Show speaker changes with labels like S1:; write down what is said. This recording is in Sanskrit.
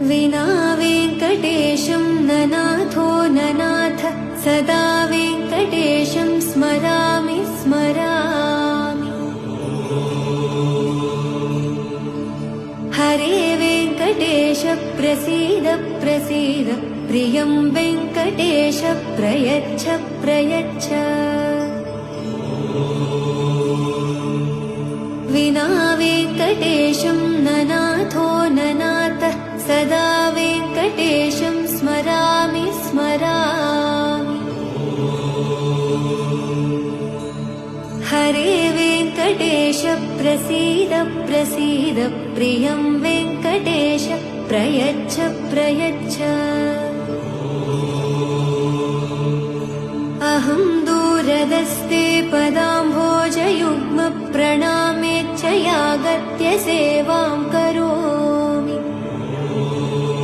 S1: विना वेङ्कटेशं ननाथो ननाथ सदा वेङ्कटेशं स्मरामि स्मरामि। हरे वेङ्कटेश प्रसीद प्रसीद प्रियं वेङ्कटेश प्रयच्छ प्रयच्छ। विना वेङ्कटेशं ननाथो ननाथ सदा वेङ्कटेशं स्मरामि स्मरामि। हरे वेङ्कटेश प्रसीद प्रसीद प्रियं वेङ्कटेश प्रयच्छ प्रयच्छ। अहं दूरदस्ते पदाम्भोजयुग्म प्रणामेच्छ यागत्य सेवां